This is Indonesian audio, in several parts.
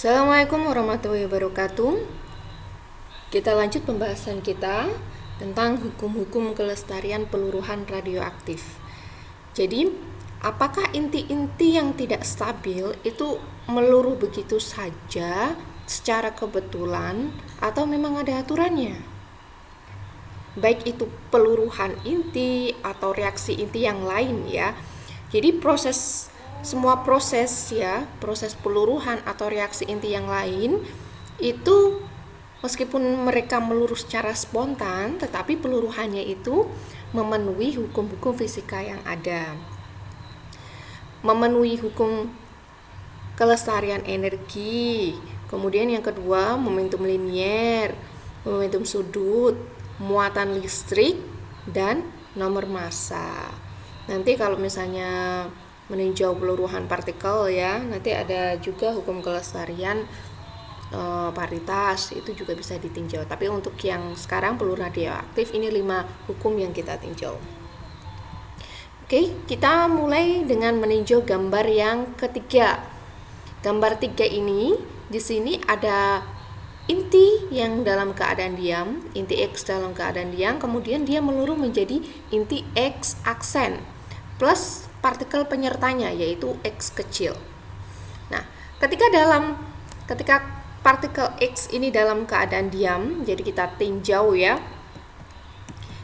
Assalamualaikum warahmatullahi wabarakatuh. Kita lanjut pembahasan kita tentang hukum-hukum kelestarian peluruhan radioaktif. Jadi, apakah inti-inti yang tidak stabil itu meluruh begitu saja secara kebetulan atau memang ada aturannya? Baik itu peluruhan inti atau reaksi inti yang lain ya. Jadi semua proses ya, proses peluruhan atau reaksi inti yang lain itu meskipun mereka meluruh secara spontan, tetapi peluruhannya itu memenuhi hukum-hukum fisika yang ada. Memenuhi hukum kelestarian energi. Kemudian yang kedua, momentum linier, momentum sudut, muatan listrik, dan nomor massa. Nanti kalau misalnya meninjau peluruhan partikel ya, nanti ada juga hukum kelestarian paritas, itu juga bisa ditinjau. Tapi untuk yang sekarang peluru radioaktif, ini 5 hukum yang kita tinjau. Oke, kita mulai dengan meninjau gambar yang ketiga. Gambar 3 ini, di sini ada inti yang dalam keadaan diam, inti X dalam keadaan diam, kemudian dia meluruh menjadi inti X aksen plus partikel penyertanya yaitu X kecil. Nah, ketika partikel X ini dalam keadaan diam, jadi kita tinjau ya.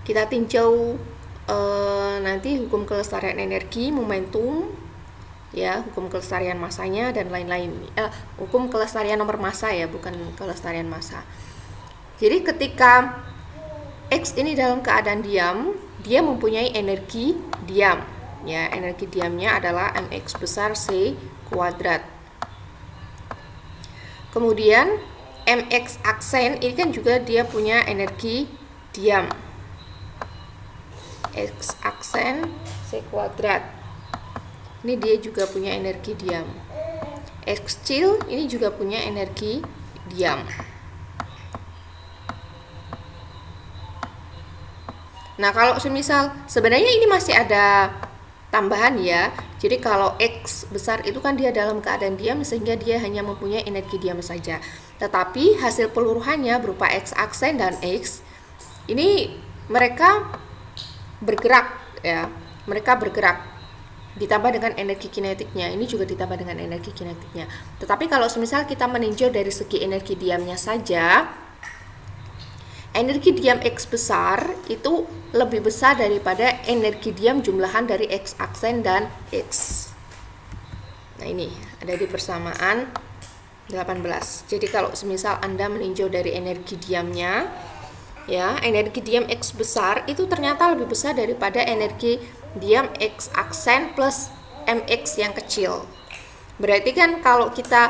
Kita tinjau nanti hukum kelestarian energi, momentum ya, hukum kelestarian massanya dan lain-lain. Hukum kelestarian nomor massa ya, bukan kelestarian massa. Jadi ketika X ini dalam keadaan diam, dia mempunyai energi diam. Ya, energi diamnya adalah mx besar c kuadrat. Kemudian mx aksen ini kan juga dia punya energi diam. X aksen c kuadrat. Ini dia juga punya energi diam. X kecil ini juga punya energi diam. Nah, kalau semisal sebenarnya ini masih ada tambahan ya. Jadi kalau X besar itu kan dia dalam keadaan diam sehingga dia hanya mempunyai energi diam saja. Tetapi hasil peluruhannya berupa X aksen dan X ini mereka bergerak ya. Mereka bergerak ditambah dengan energi kinetiknya. Ini juga ditambah dengan energi kinetiknya. Tetapi kalau semisal kita meninjau dari segi energi diamnya saja, energi diam X besar itu lebih besar daripada energi diam jumlahan dari X aksen dan X. Nah, ini ada di persamaan 18. Jadi kalau semisal Anda meninjau dari energi diamnya ya, energi diam X besar itu ternyata lebih besar daripada energi diam X aksen plus MX yang kecil. Berarti kan kalau kita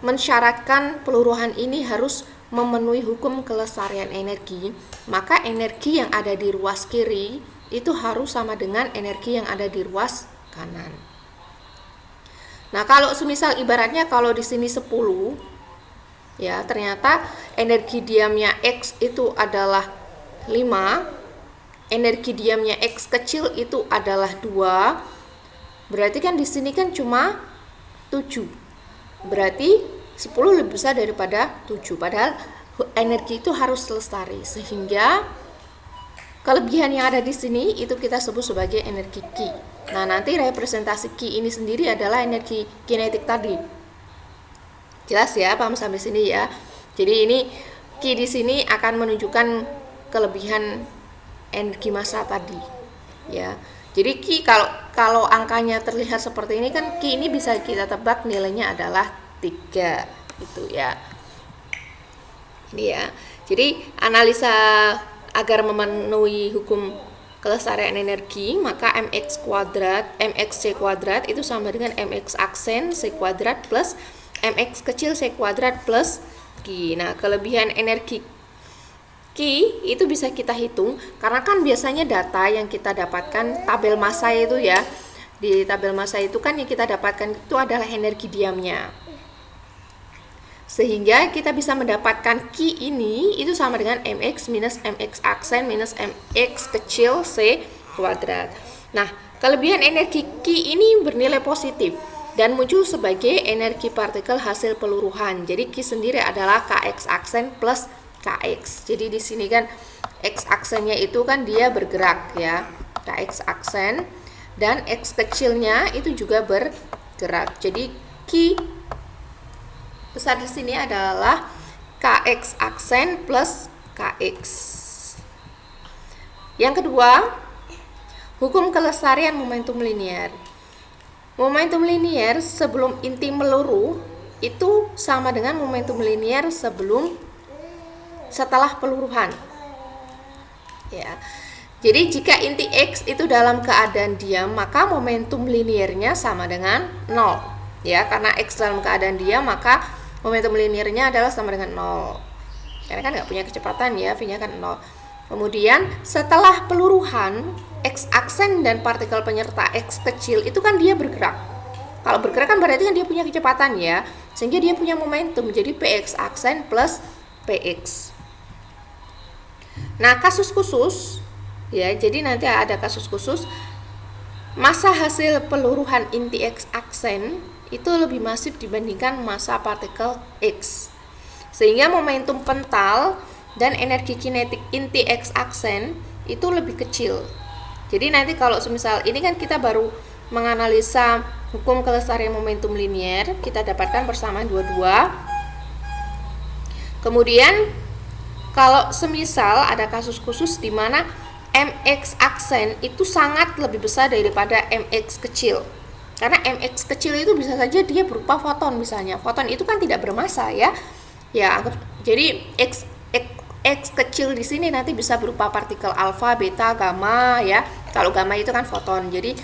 mensyaratkan peluruhan ini harus memenuhi hukum kelestarian energi, maka energi yang ada di ruas kiri itu harus sama dengan energi yang ada di ruas kanan. Nah, kalau semisal ibaratnya kalau di sini 10 ya, ternyata energi diamnya X itu adalah 5, energi diamnya X kecil itu adalah 2, berarti kan di sini kan cuma 7. Berarti 10 lebih besar daripada 7, padahal energi itu harus lestari, sehingga kelebihan yang ada di sini itu kita sebut sebagai energi Ki. Nah, nanti representasi Ki ini sendiri adalah energi kinetik tadi. Jelas ya, paham sampai sini ya. Jadi ini Ki di sini akan menunjukkan kelebihan energi massa tadi. Ya. Jadi Ki kalau angkanya terlihat seperti ini kan Ki ini bisa kita tebak nilainya adalah 3 itu ya. Ini ya. Jadi analisa agar memenuhi hukum kelestarian energi, maka mxc kuadrat itu sama dengan mx aksen c kuadrat plus mx kecil c kuadrat plus Q. Nah, kelebihan energi Q itu bisa kita hitung karena kan biasanya data yang kita dapatkan tabel massa itu ya. Di tabel massa itu kan yang kita dapatkan itu adalah energi diamnya. Sehingga kita bisa mendapatkan Q ini itu sama dengan mx minus mx aksen minus mx kecil c kuadrat. Nah, kelebihan energi Q ini bernilai positif dan muncul sebagai energi partikel hasil peluruhan. Jadi Q sendiri adalah Kx aksen plus Kx. Jadi di sini kan X aksennya itu kan dia bergerak ya, Kx aksen, dan X kecilnya itu juga bergerak. Jadi Q besar di sini adalah Kx aksen plus Kx. Yang kedua, hukum kelestarian momentum linier. Momentum linier sebelum inti meluruh itu sama dengan momentum linier setelah peluruhan. Ya. Jadi jika inti X itu dalam keadaan diam, maka momentum liniernya sama dengan 0. Ya, karena X dalam keadaan diam, maka momentum liniernya adalah sama dengan 0. Karena kan nggak punya kecepatan ya, V-nya kan 0. Kemudian setelah peluruhan, X aksen dan partikel penyerta X kecil itu kan dia bergerak. Kalau bergerak kan berarti kan dia punya kecepatan ya, sehingga dia punya momentum. Jadi Px aksen plus Px. Nah, kasus khusus ya, jadi nanti ada kasus khusus, massa hasil peluruhan inti X aksen itu lebih masif dibandingkan massa partikel X, sehingga momentum pental dan energi kinetik inti X aksen itu lebih kecil. Jadi nanti kalau semisal ini kan kita baru menganalisa hukum kelestarian momentum linier, kita dapatkan persamaan dua-dua. Kemudian kalau semisal ada kasus khusus di mana Mx aksen itu sangat lebih besar daripada Mx kecil. Karena Mx kecil itu bisa saja dia berupa foton misalnya. Foton itu kan tidak bermassa ya. Ya, jadi X kecil di sini nanti bisa berupa partikel alfa, beta, gamma ya. Kalau gamma itu kan foton. Jadi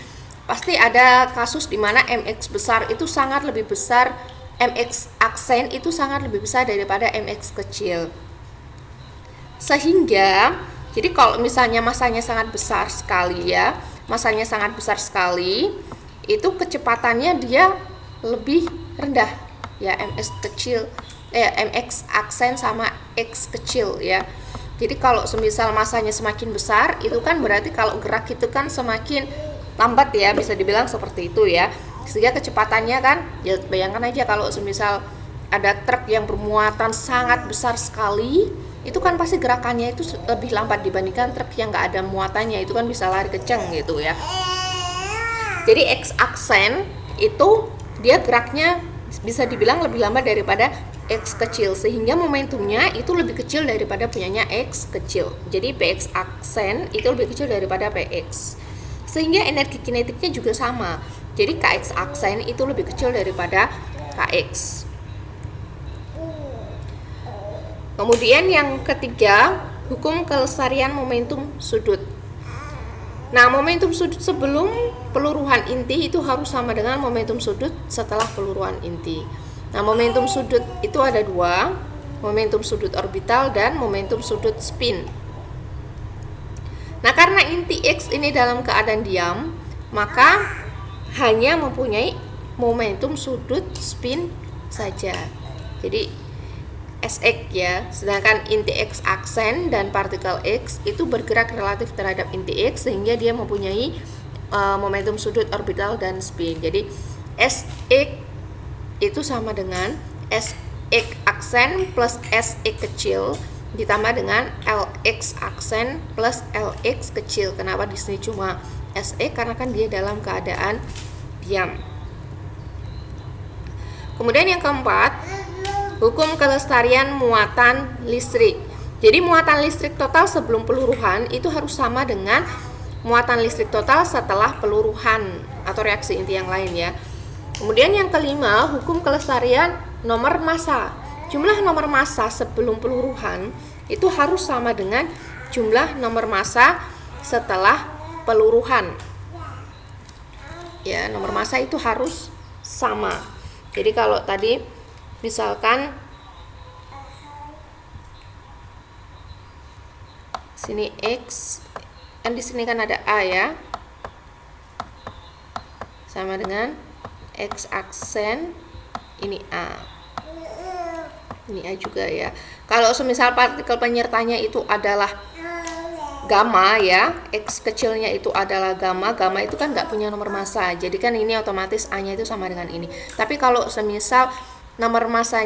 pasti ada kasus di mana Mx besar itu sangat lebih besar, Mx aksen itu sangat lebih besar daripada Mx kecil. Sehingga jadi kalau misalnya masanya sangat besar sekali ya, masanya sangat besar sekali, itu kecepatannya dia lebih rendah ya, Mx aksen sama X kecil ya. Jadi kalau semisal masanya semakin besar, itu kan berarti kalau gerak itu kan semakin lambat ya, bisa dibilang seperti itu ya. Sehingga kecepatannya kan, ya bayangkan aja kalau semisal ada truk yang bermuatan sangat besar sekali, itu kan pasti gerakannya itu lebih lambat dibandingkan truk yang nggak ada muatannya, itu kan bisa lari kenceng gitu ya. Jadi X aksen itu dia geraknya bisa dibilang lebih lambat daripada X kecil, sehingga momentumnya itu lebih kecil daripada punyanya X kecil. Jadi Px aksen itu lebih kecil daripada Px, sehingga energi kinetiknya juga sama. Jadi Kx aksen itu lebih kecil daripada Kx. Kemudian yang ketiga, hukum kelestarian momentum sudut. Nah, momentum sudut sebelum peluruhan inti itu harus sama dengan momentum sudut setelah peluruhan inti. Nah, momentum sudut itu ada dua, momentum sudut orbital dan momentum sudut spin. Nah, karena inti X ini dalam keadaan diam, maka hanya mempunyai momentum sudut spin saja. Jadi Sx ya, sedangkan inti X aksen dan partikel X itu bergerak relatif terhadap inti X, sehingga dia mempunyai momentum sudut orbital dan spin. Jadi Sx itu sama dengan Sx aksen plus Sx kecil ditambah dengan Lx aksen plus Lx kecil. Kenapa di sini cuma Sx? Karena kan dia dalam keadaan diam. Kemudian yang keempat, hukum kelestarian muatan listrik. Jadi muatan listrik total sebelum peluruhan itu harus sama dengan muatan listrik total setelah peluruhan atau reaksi inti yang lain ya. Kemudian yang kelima, hukum kelestarian nomor massa. Jumlah nomor massa sebelum peluruhan itu harus sama dengan jumlah nomor massa setelah peluruhan. Ya, nomor massa itu harus sama. Jadi kalau tadi misalkan sini X, kan di sini kan ada A ya, sama dengan X aksen, ini A, ini A juga ya. Kalau semisal partikel penyertanya itu adalah gamma ya, X kecilnya itu adalah gamma. Gamma itu kan nggak punya nomor massa, jadi kan ini otomatis A-nya itu sama dengan ini. Tapi kalau semisal nomor massa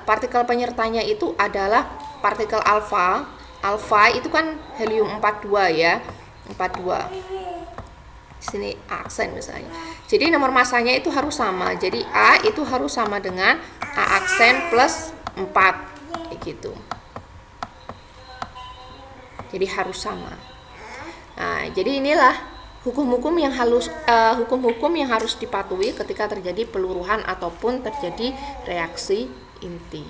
partikel penyertanya itu adalah partikel alfa, alfa itu kan helium 42 ya, 42. Sini aksen misalnya. Jadi nomor massanya itu harus sama. Jadi A itu harus sama dengan A aksen plus 4 kayak gitu. Jadi harus sama. Nah, jadi inilah hukum-hukum yang harus dipatuhi ketika terjadi peluruhan ataupun terjadi reaksi inti.